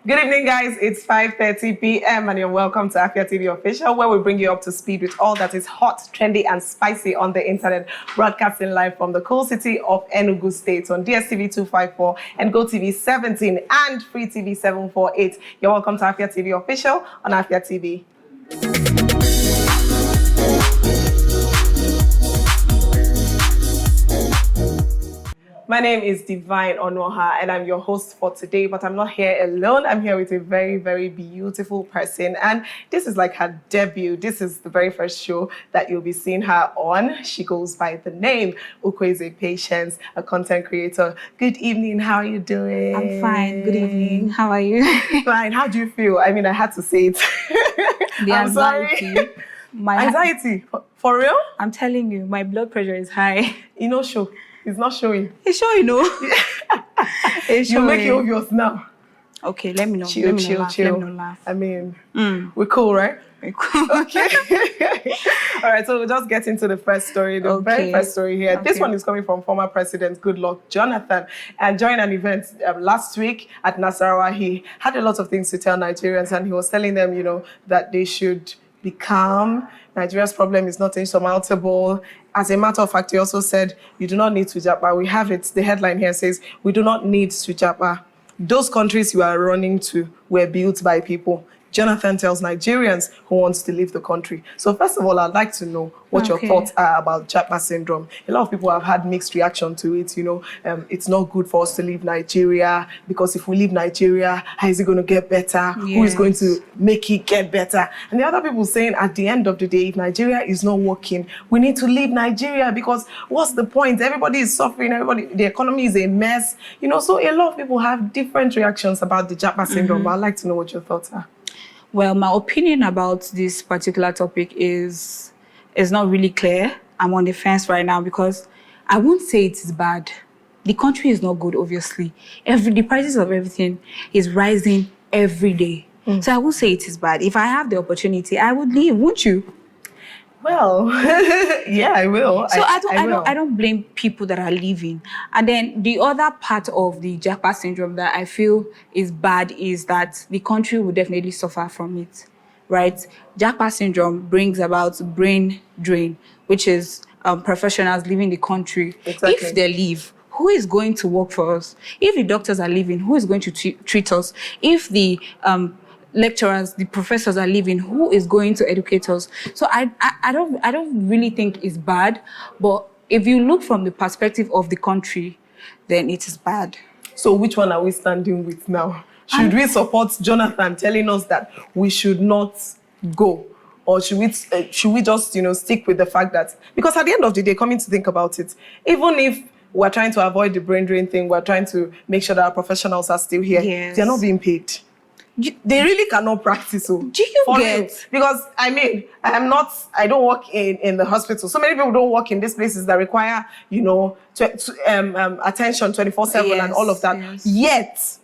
Good evening, guys. It's 5:30 p.m. and you're welcome to Afia TV Official, where we bring you up to speed with all that is hot, trendy, and spicy on the internet, broadcasting live from the cool city of Enugu State on DSTV 254 and GoTV 17 and Free TV 748. You're welcome to Afia TV Official on Afia TV. My name is Divine Onoha and I'm your host for today, but I'm not here alone. I'm here with a very, very beautiful person, and this is like her debut. This is the very first show that you'll be seeing her on. She goes by the name Ukweze Patience, a content creator. Good evening, how are you doing? I'm fine, good evening. How are you? Fine, how do you feel? I mean, I had to say it. The I'm anxiety. sorry. Anxiety? For real? I'm telling you, my blood pressure is high. You know, show. It's not showing. It's showing, no. It's You showing. make it obvious now. Okay, let me know. Chill. Let me not laugh. I mean, we're cool, right? We're cool. Okay. All right, so we'll just get into the first story. The very first story here. Okay. This one is coming from former President Goodluck, Jonathan. And during an event last week at Nasarawa, he had a lot of things to tell Nigerians, and he was telling them, you know, that they should be calm. Nigeria's problem is not insurmountable. As a matter of fact, he also said, you do not need to Japa. We have it. The headline here says, we do not need to Japa. Those countries you are running to were built by people. Jonathan tells Nigerians who wants to leave the country. So first of all, I'd like to know what your thoughts are about Japa syndrome. A lot of people have had mixed reaction to it. You know, it's not good for us to leave Nigeria because if we leave Nigeria, how is it going to get better? Yes. Who is going to make it get better? And the other people saying at the end of the day, if Nigeria is not working, we need to leave Nigeria because what's the point? Everybody is suffering. The economy is a mess. You know, so a lot of people have different reactions about the Japa syndrome. But I'd like to know what your thoughts are. Well, my opinion about this particular topic is not really clear. I'm on the fence right now because I won't say it is bad. The country is not good, obviously. The prices of everything is rising every day. So I won't say it is bad. If I have the opportunity, I would leave, won't you? Well, yeah, I will. So I don't blame people that are leaving. And then the other part of the Japa syndrome that I feel is bad is that the country will definitely suffer from it, right? Japa syndrome brings about brain drain, which is professionals leaving the country. Exactly. If they leave, who is going to work for us? If the doctors are leaving, who is going to treat us? If the lecturers, the professors are leaving, who is going to educate us? So I don't really think it's bad, but if you look from the perspective of the country, then it is bad. So which one are we standing with now? Should we support Jonathan telling us that we should not go? Or should we just, you know, stick with the fact that, because at the end of the day, coming to think about it, even if we're trying to avoid the brain drain thing, we're trying to make sure that our professionals are still here, they're not being paid. They really cannot practice. So do you get? Because I mean, I don't work in the hospital. So many people don't work in these places that require, you know, attention 24/7 and all of that. Yes. Yet,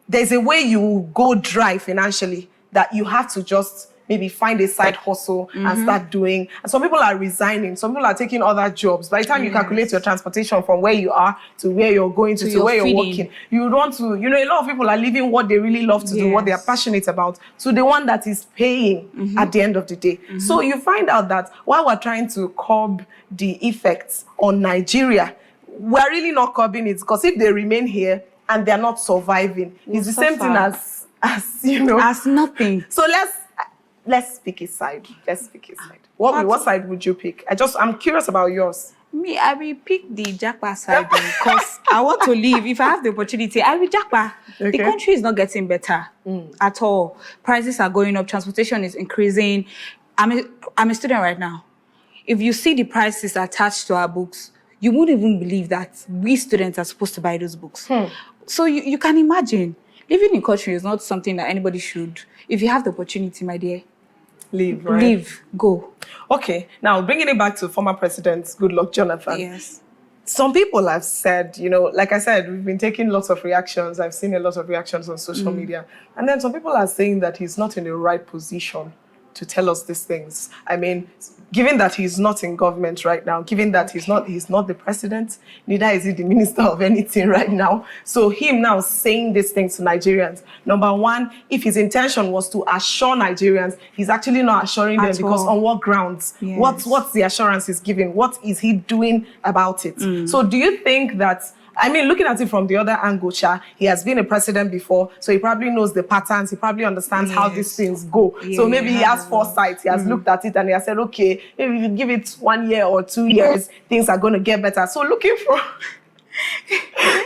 there's a way you go dry financially that you have to just maybe find a side hustle and start doing. And some people are resigning. Some people are taking other jobs. By the time you calculate your transportation from where you are to where you're going to where you're working, you want to, you know, a lot of people are leaving what they really love to do, what they are passionate about, to the one that is paying at the end of the day. So you find out that while we're trying to curb the effects on Nigeria, we're really not curbing it, because if they remain here and they're not surviving, it's the same thing as you know, as nothing. So let's pick a side. What side would you pick? I'm curious about yours. Me, I will pick the Japa side because I want to leave. If I have the opportunity, I will Japa. Okay. The country is not getting better at all. Prices are going up. Transportation is increasing. I'm a student right now. If you see the prices attached to our books, you wouldn't even believe that we students are supposed to buy those books. So you can imagine. Living in country is not something that anybody should. If you have the opportunity, my dear, leave, right? Leave, go. Okay, now bringing it back to former President Goodluck, Jonathan. Yes. Some people have said, you know, like I said, we've been taking lots of reactions. I've seen a lot of reactions on social media. And then some people are saying that he's not in the right position to tell us these things? I mean, given that he's not in government right now, given that he's not the president, neither is he the minister of anything right now. So him now saying these things to Nigerians, number one, if his intention was to assure Nigerians, he's actually not assuring them, because on what grounds? Yes. What's the assurance he's giving? What is he doing about it? So do you think that, I mean, looking at it from the other angle, he has been a president before, so he probably knows the patterns, he probably understands how these things go. So maybe he has foresight, he has looked at it and he has said, okay, maybe if you give it 1 year or 2 years, things are going to get better. So looking from,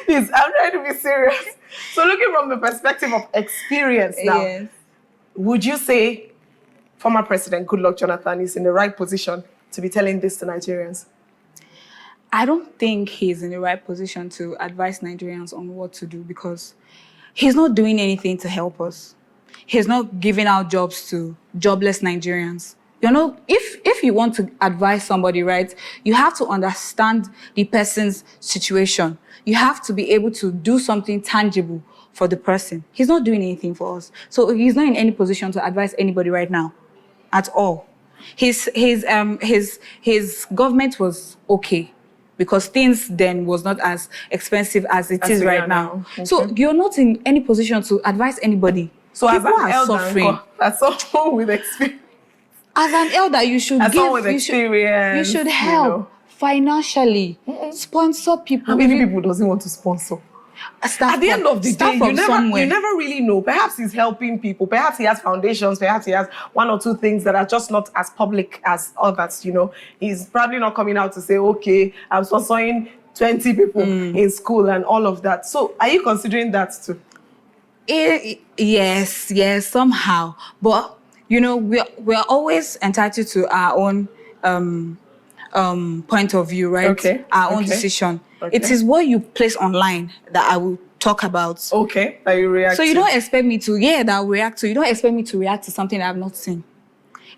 please, I'm trying to be serious. So looking from the perspective of experience now, would you say former President Goodluck Jonathan is in the right position to be telling this to Nigerians? I don't think he's in the right position to advise Nigerians on what to do, because he's not doing anything to help us. He's not giving out jobs to jobless Nigerians. You know, if you want to advise somebody, right, you have to understand the person's situation. You have to be able to do something tangible for the person. He's not doing anything for us. So he's not in any position to advise anybody right now at all. His government was okay, because things then was not as expensive as it is right now. Okay. So you're not in any position to advise anybody. So people as an are suffering. As someone with experience. As an elder, you should as give. With experience, you should help financially, sponsor people. How many people doesn't want to sponsor? At the end of the day, you never really know. Perhaps he's helping people. Perhaps he has foundations. Perhaps he has 1 or 2 things that are just not as public as others, you know. He's probably not coming out to say, okay, I'm sponsoring 20 people in school and all of that. So are you considering that too? Yes, somehow. But, you know, we're always entitled to our own point of view, right? Okay. Our own decision. Okay. It is what you place online that I will talk about. Okay, that you react to. So you don't expect me to, that I'll react to. You don't expect me to react to something I've not seen.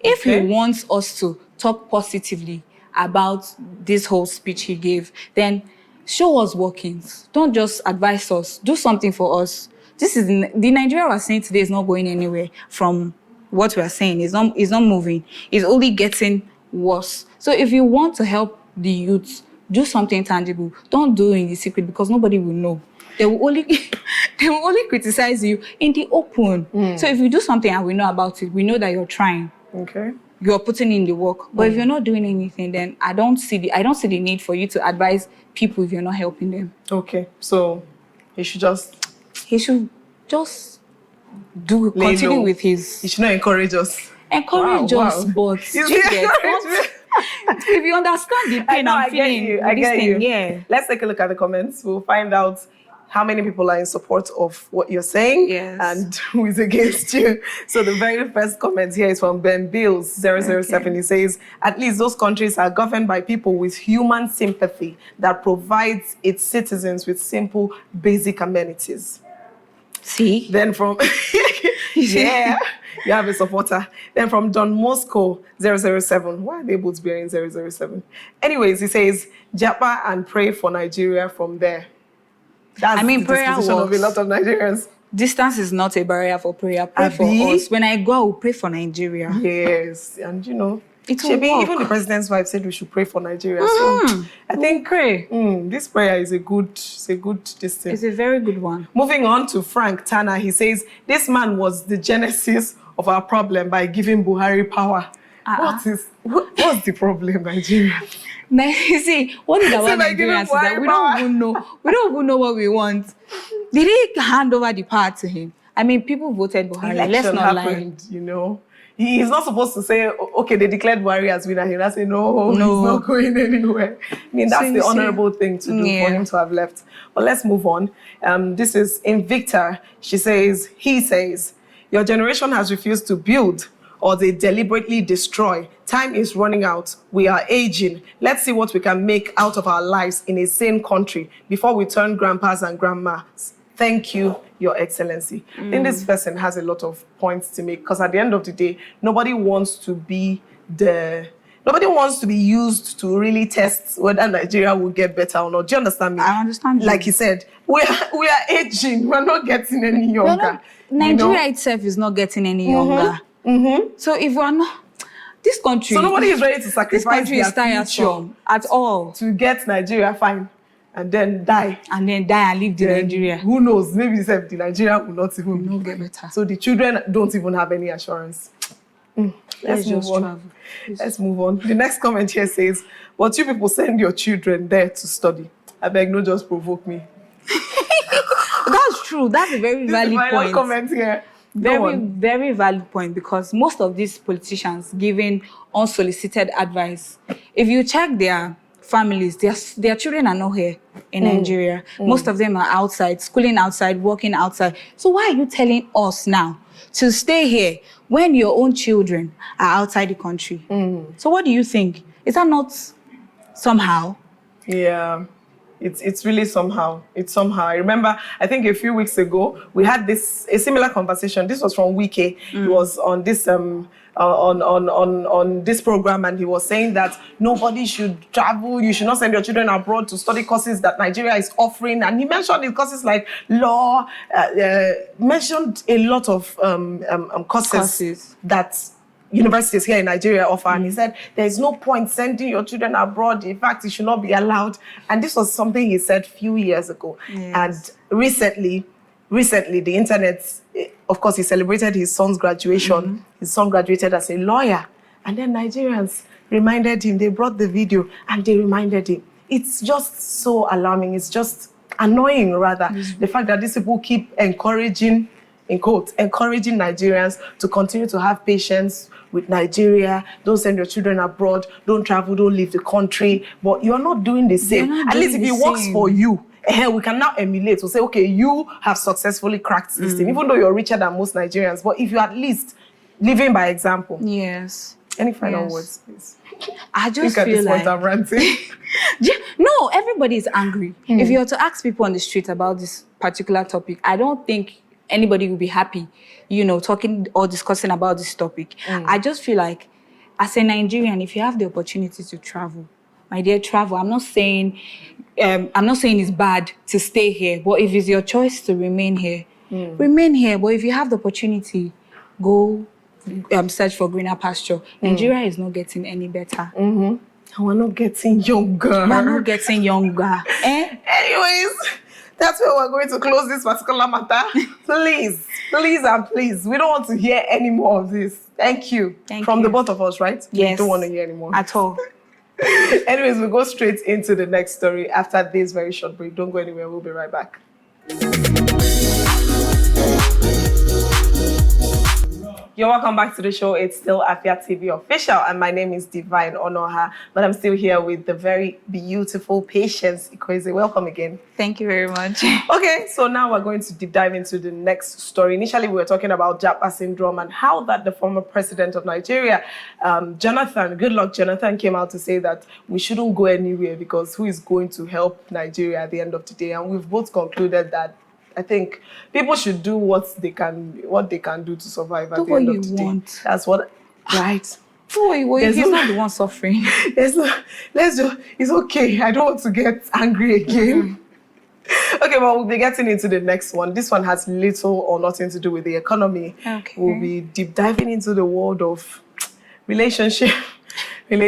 If he wants us to talk positively about this whole speech he gave, then show us workings. Don't just advise us. Do something for us. This is the Nigeria we're saying today is not going anywhere from what we're saying. It's not moving. It's only getting worse. So if you want to help the youth, do something tangible. Don't do it in the secret, because nobody will know. They will only criticize you in the open. So if you do something and we know about it, we know that you're trying. Okay. You're putting in the work. But if you're not doing anything, then I don't see the need for you to advise people if you're not helping them. Okay. So he should just continue with his. He should not encourage us. Encourage us, but if you understand the pain I'm feeling, I get you. Let's take a look at the comments. We'll find out how many people are in support of what you're saying and who is against you. So the very first comment here is from Ben Bills 007. He says, at least those countries are governed by people with human sympathy that provides its citizens with simple, basic amenities. See? Then from... you have a supporter. Then from Don Moscow 007. Why are they both bearing 007? Anyways, he says, Japa and pray for Nigeria from there. That's the disposition of a lot of Nigerians. Distance is not a barrier for prayer. Pray for us. When I go, I will pray for Nigeria. Yes. And you know, it will work. Even the president's wife said we should pray for Nigeria. So I think this prayer is a good distance. It's a very good one. Moving on to Frank Tanner, he says, this man was the genesis of our problem by giving Buhari power. What's the problem, Nigeria? You see, what is about Nigerians is that we don't even know what we want. Did he hand over the power to him? I mean, people voted Buhari. Let's not lie. You know, he's not supposed to say, okay, they declared Buhari as winner. He'll say, no, he's not going anywhere. I mean, that's the honorable thing to do for him to have left. But let's move on. This is Invicta. He says, your generation has refused to build, or they deliberately destroy. Time is running out. We are aging. Let's see what we can make out of our lives in a sane country before we turn grandpas and grandmas. Thank you, Your Excellency. I think this person has a lot of points to make, because at the end of the day, nobody wants to be used to really test whether Nigeria will get better or not. Do you understand me? I understand you. Like he said, we are aging. We're not getting any younger. Nigeria itself is not getting any younger. So if we're not, this country... So nobody is ready to sacrifice this country their is tiresome future at all. to get Nigeria fine and then die. And then die and leave the Nigeria. Who knows? Maybe the Nigeria will not even no get better. So the children don't even have any assurance. Let's move on. Travel. Let's move on. The next comment here says, but you people send your children there to study. I beg, no just provoke me. That's true. That's a very valid point. Comment here. Very valid point, because most of these politicians giving unsolicited advice, if you check their families, their children are not here in Nigeria. Most of them are outside, schooling outside, working outside. So why are you telling us now to stay here when your own children are outside the country? So what do you think? Is that not somehow? Yeah. It's really somehow. It's somehow. I remember, I think a few weeks ago, we had a similar conversation. This was from Wike. He was on this on this program, and he was saying that nobody should travel. You should not send your children abroad to study courses that Nigeria is offering. And he mentioned courses like law, mentioned a lot of courses that universities here in Nigeria offer, and he said there's no point sending your children abroad. In fact, it should not be allowed. And this was something he said a few years ago. And recently the internet, of course, he celebrated his son's graduation. His son graduated as a lawyer, and then Nigerians reminded him. They brought the video and they reminded him. It's just so alarming. It's just annoying, rather, the fact that these people keep encouraging, in quotes, encouraging Nigerians to continue to have patience with Nigeria. Don't send your children abroad. Don't travel. Don't leave the country. But you're not doing the same. At least if it works for you, we can now emulate. We'll say, okay, you have successfully cracked this thing, even though you're richer than most Nigerians. But if you're at least living by example. Yes. Any final words, please? I just feel like... I'm ranting. No, everybody is angry. If you were to ask people on the street about this particular topic, I don't think anybody will be happy, talking or discussing about this topic. I just feel like, as a Nigerian, if you have the opportunity to travel, my dear, travel. I'm not saying it's bad to stay here, but if it's your choice to remain here, remain here. But if you have the opportunity, go search for greener pasture. Nigeria is not getting any better. And we're not getting younger. Anyways, that's where we're going to close this particular matter. Please, and please, we don't want to hear any more of this. Thank you. From the both of us, right? Yes. We don't want to hear anymore. At all. Anyways, we'll go straight into the next story after this very short break. Don't go anywhere. We'll be right back. You're welcome back to the show. It's still Afia TV official, and my name is Divine Onoha, but I'm still here with the very beautiful Patience Ikweze. Welcome again. Thank you very much. Okay, so now we're going to deep dive into the next story. Initially, we were talking about Japa syndrome and how that the former president of Nigeria, Goodluck Jonathan, came out to say that we shouldn't go anywhere because who is going to help Nigeria at the end of the day? And we've both concluded that I think people should do what they can do to survive at the end of the day. That's what, right? He's not the one suffering. It's okay. I don't want to get angry again. Okay, well, we'll be getting into the next one. This one has little or nothing to do with the economy. Okay. We'll be deep diving into the world of relationship. And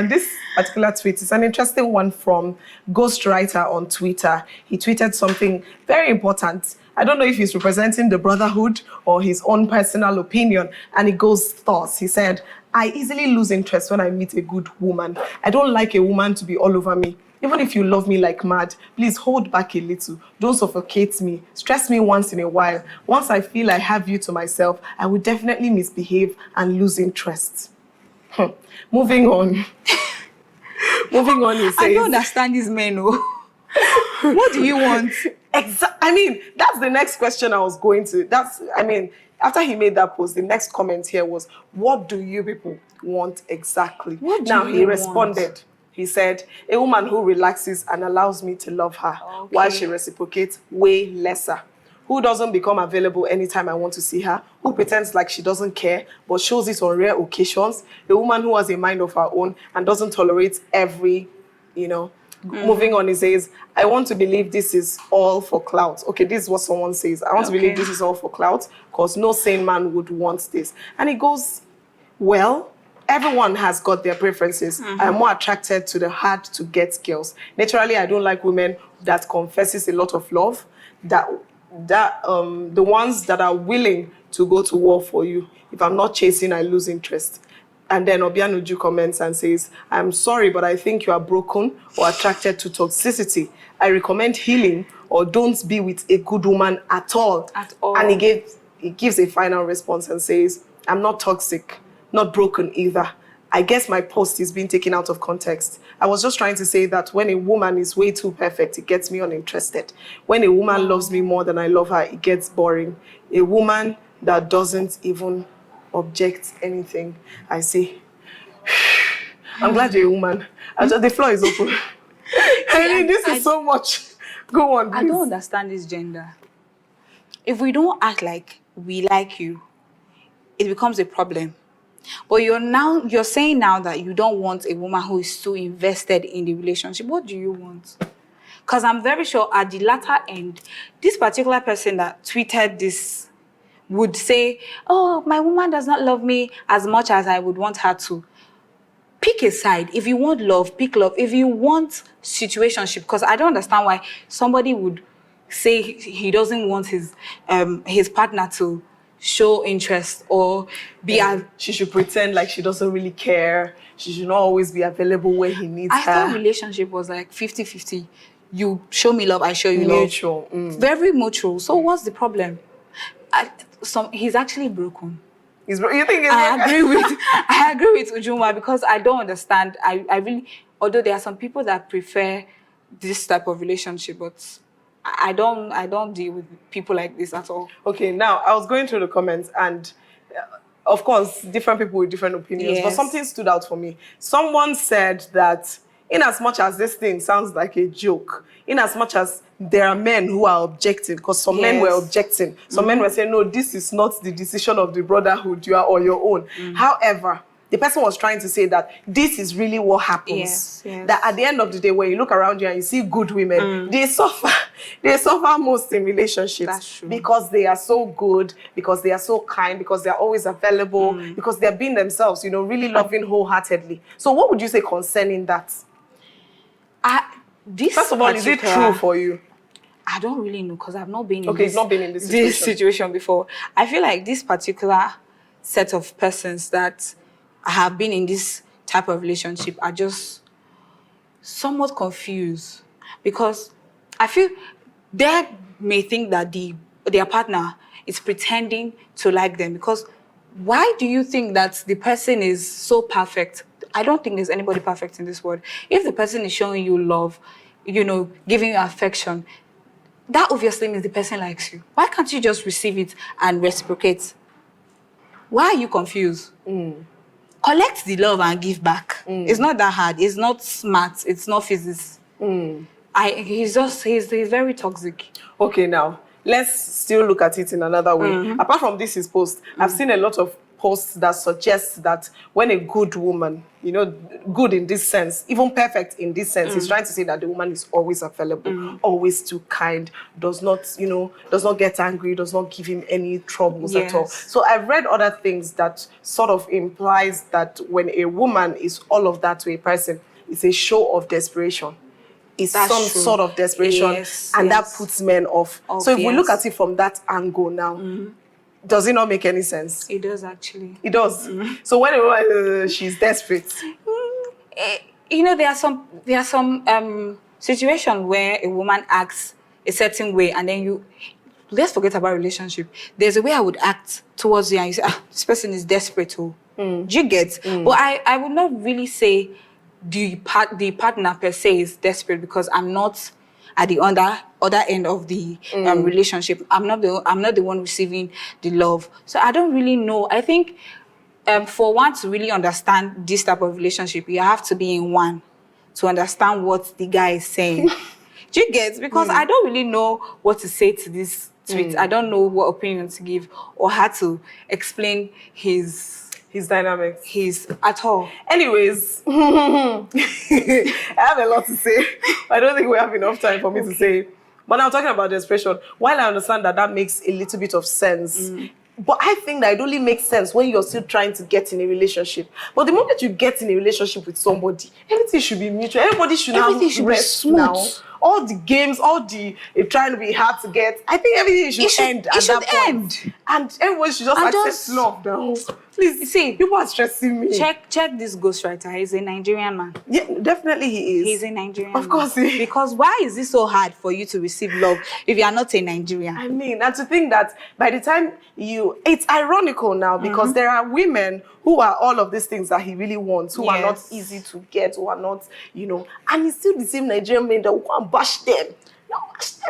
this particular tweet is an interesting one from Ghostwriter on Twitter. He tweeted something very important. I don't know if he's representing the brotherhood or his own personal opinion. And it goes thus. He said, I easily lose interest when I meet a good woman. I don't like a woman to be all over me. Even if you love me like mad, please hold back a little. Don't suffocate me. Stress me once in a while. Once I feel I have you to myself, I will definitely misbehave and lose interest. Moving on, he says... I don't understand these men, What do you want? I mean, that's the next question I was going to. After he made that post, the next comment here was, what do you people want exactly? He responded. He said, a woman who relaxes and allows me to love her while she reciprocates way lesser. Who doesn't become available anytime I want to see her, who pretends like she doesn't care, but shows it on rare occasions, a woman who has a mind of her own and doesn't tolerate every Moving on, he says, I want to believe this is all for clout. Okay, this is what someone says. I want to believe this is all for clout because no sane man would want this. And he goes, well, everyone has got their preferences. I'm more attracted to the hard-to-get girls. Naturally, I don't like women that confesses a lot of love, the ones that are willing to go to war for you. If I'm not chasing, I lose interest. And then Obianuju comments and says, I'm sorry, but I think you are broken or attracted to toxicity. I recommend healing or don't be with a good woman at all. At all. And he gives a final response and says, I'm not toxic, not broken either. I guess my post is being taken out of context. I was just trying to say that when a woman is way too perfect, it gets me uninterested. When a woman loves me more than I love her, it gets boring. A woman that doesn't even object anything, I say, I'm glad you're a woman. The floor is open. I mean, this is so much. Go on, please. I don't understand this gender. If we don't act like we like you, it becomes a problem. But you're saying now that you don't want a woman who is so invested in the relationship. What do you want? Because I'm very sure at the latter end, this particular person that tweeted this would say, oh, my woman does not love me as much as I would want her to. Pick a side. If you want love, pick love. If you want situationship, because I don't understand why somebody would say he doesn't want his partner to show interest or be she should pretend like she doesn't really care. She should not always be available when he needs her. I thought relationship was like 50-50. You show me love, I show you mutual. love. Very mutual. So what's the problem? He's actually broken. You think he's I agree with Ujuma because I don't understand. I really, although there are some people that prefer this type of relationship, but I don't deal with people like this at all. Okay, now I was going through the comments and of course, different people with different opinions, but something stood out for me. Someone said that in as much as this thing sounds like a joke, in as much as there are men who are objecting, because some men were objecting, some men were saying, no, this is not the decision of the brotherhood, you are on your own. However, the person was trying to say that this is really what happens. That at the end of the day, when you look around you and you see good women, they suffer most in relationships because they are so good, because they are so kind, because they are always available, because they're being themselves, you know, really loving wholeheartedly. So what would you say concerning that? First of all, is it true for you? I don't really know because I've not been in this situation before. I feel like this particular set of persons that have been in this type of relationship are just somewhat confused because I feel they may think that their partner is pretending to like them because why do you think that the person is so perfect? I don't think there's anybody perfect in this world. If the person is showing you love, you know, giving you affection, that obviously means the person likes you. Why can't you just receive it and reciprocate? Why are you confused? Collect the love and give back. It's not that hard. It's not smart. It's not physics. He's very toxic. Okay, now let's still look at it in another way. Apart from this his post, I've seen a lot of posts that suggest that when a good woman, you know, good in this sense, even perfect in this sense, is trying to say that the woman is always available, always too kind, does not get angry, does not give him any troubles at all. So I've read other things that sort of implies that when a woman is all of that to a person, it's a show of desperation. It's sort of desperation, and that puts men off. So if we look at it from that angle now, does it not make any sense? It does, actually. It does. So when a woman, she's desperate. You know, there are some situations where a woman acts a certain way, and then let's forget about relationship. There's a way I would act towards you, and you say, this person is desperate too. Do you get? But I would not really say the partner per se is desperate because I'm not at the other end of the relationship. I'm not the one receiving the love. So I don't really know. I think for one to really understand this type of relationship, you have to be in one to understand what the guy is saying. Do you get? Because I don't really know what to say to this tweet. I don't know what opinion to give or how to explain his His dynamics. His at all. Anyways, I have a lot to say. I don't think we have enough time for me to say. But now talking about the expression, while I understand that that makes a little bit of sense, but I think that it only makes sense when you're still trying to get in a relationship. But the moment you get in a relationship with somebody, everything should be mutual. Everybody should be smooth now. All the games, all the trying to be hard to get. I think everything should end at that point. And everyone should just accept love now. Please, see, people are stressing me. Check this ghostwriter. He's a Nigerian man. Yeah, definitely he is. He's a Nigerian man. Of course he is. Because why is it so hard for you to receive love if you are not a Nigerian? I mean, and to think that by the time it's ironical now because there are women who are all of these things that he really wants, who are not easy to get, who are not, and he's still the same Nigerian man that will go and bash them.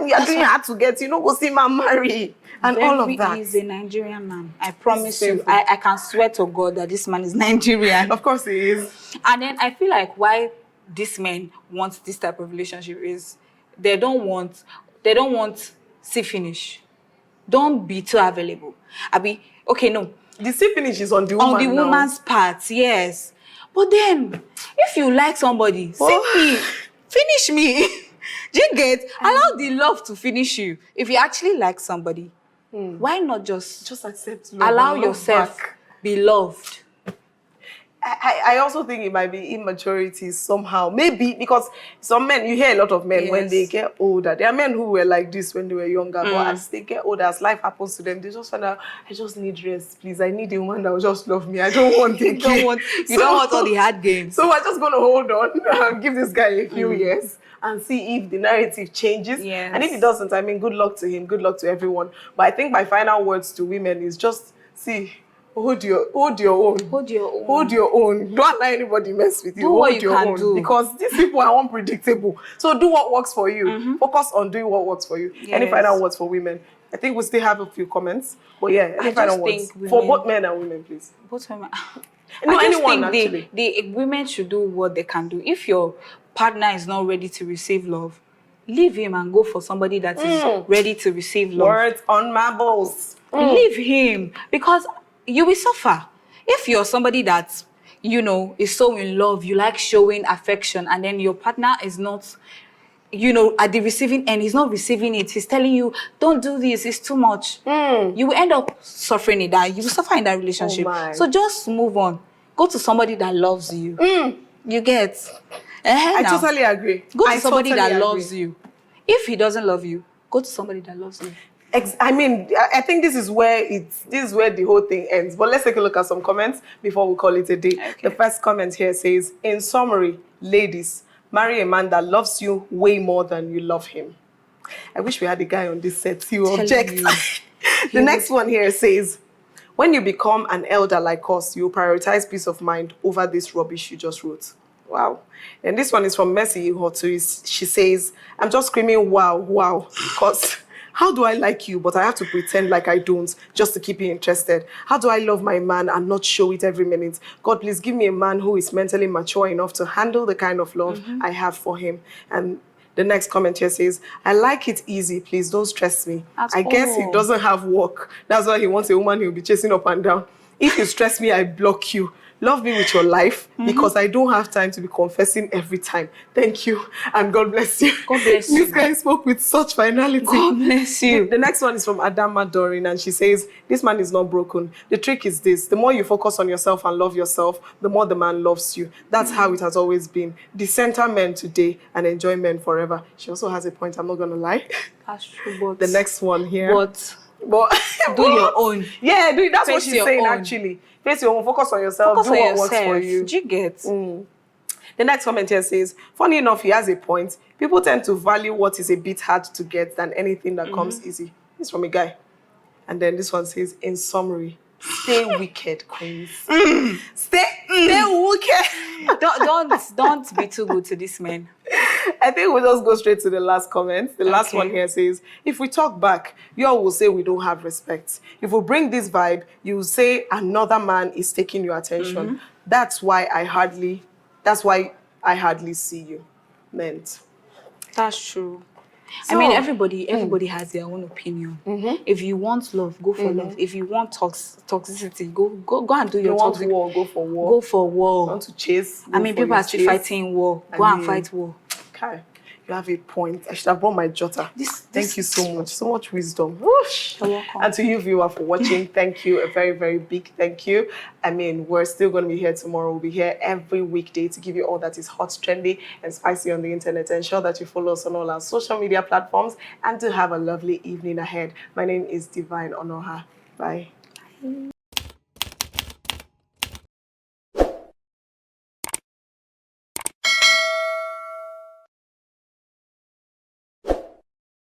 You are doing hard to get, go see my marry. And all of that. He's a Nigerian man. I promise you. I can swear to God that this man is Nigerian. Of course he is. And then I feel like why these men want this type of relationship is they don't want see finish. Don't be too available. Okay, no. The see finish is on the woman. On the woman's part, yes. But then, if you like somebody, simply finish me. Do you get? Allow the love to finish you. If you actually like somebody, why not just accept love? Allow yourself be loved. I also think it might be immaturity somehow. Maybe because some men, you hear a lot of men when they get older. There are men who were like this when they were younger, but as they get older, as life happens to them, they just find out, I just need rest, please. I need a woman that will just love me. I don't want you don't want all the hard games. So we're just going to hold on and give this guy a few years and see if the narrative changes. Yes. And if it doesn't, I mean, good luck to him, good luck to everyone. But I think my final words to women is just, hold your own. Hold your own. Don't let anybody mess with you. Do what you can do. Because these people are unpredictable. So do what works for you. Focus on doing what works for you. Yes. Any final words for women? I think we still have a few comments. But yeah, any final words for both men and women, please. Both women. No, anyone actually. The women should do what they can do. If your partner is not ready to receive love, leave him and go for somebody that is ready to receive love. Words on marbles. Leave him because you will suffer. If you're somebody that, is so in love, you like showing affection, and then your partner is not, at the receiving end, he's not receiving it. He's telling you, don't do this, it's too much. You will end up suffering in that. You will suffer in that relationship. So just move on. Go to somebody that loves you. You get? I totally agree. Go to somebody that loves you. If he doesn't love you, go to somebody that loves you. I mean, I think this is where the whole thing ends. But let's take a look at some comments before we call it a day. Okay. The first comment here says, in summary, ladies, marry a man that loves you way more than you love him. I wish we had a guy on this set. He will object. The next one here says, when you become an elder like us, you prioritize peace of mind over this rubbish you just wrote. Wow. And this one is from Mercy Hotuis. She says, I'm just screaming, wow, wow, because how do I like you, but I have to pretend like I don't just to keep you interested? How do I love my man and not show it every minute? God, please give me a man who is mentally mature enough to handle the kind of love I have for him. And the next comment here says, I like it easy, please don't stress me. I guess he doesn't have work. That's why he wants a woman he'll be chasing up and down. If you stress me, I block you. Love me with your life because I don't have time to be confessing every time. Thank you and God bless you. God bless you. This guy spoke with such finality. God bless you. The next one is from Adama Dorin and she says, this man is not broken. The trick is this. The more you focus on yourself and love yourself, the more the man loves you. That's how it has always been. Decenter men today and enjoy men forever. She also has a point. I'm not going to lie. That's true. But the next one here. But do your own. Yeah, that's what she's saying actually. Face your own, focus on yourself, do what works for you. Do you get? The next comment here says, funny enough, he has a point. People tend to value what is a bit hard to get than anything that comes easy. It's from a guy. And then this one says, in summary, stay wicked, queens. Stay wicked. Don't be too good to this man. I think we'll just go straight to the last comment. The last one here says, if we talk back, you all will say we don't have respect. If we bring this vibe, you will say another man is taking your attention. That's why I hardly see you. Meant. That's true. I mean, everybody has their own opinion. If you want love, go for love. If you want toxicity, go and do your toxic. You want war, go for war. Go for war. You want to chase, I mean, people are still fighting war. Go and fight war. Okay. You have a point. I should have brought my jotter. Thank you so much. So much wisdom. Whoosh. You're welcome. And to you, viewer, for watching, thank you. A very, very big thank you. I mean, we're still going to be here tomorrow. We'll be here every weekday to give you all that is hot, trendy, and spicy on the internet. Ensure that you follow us on all our social media platforms and to have a lovely evening ahead. My name is Divine Onoha. Bye.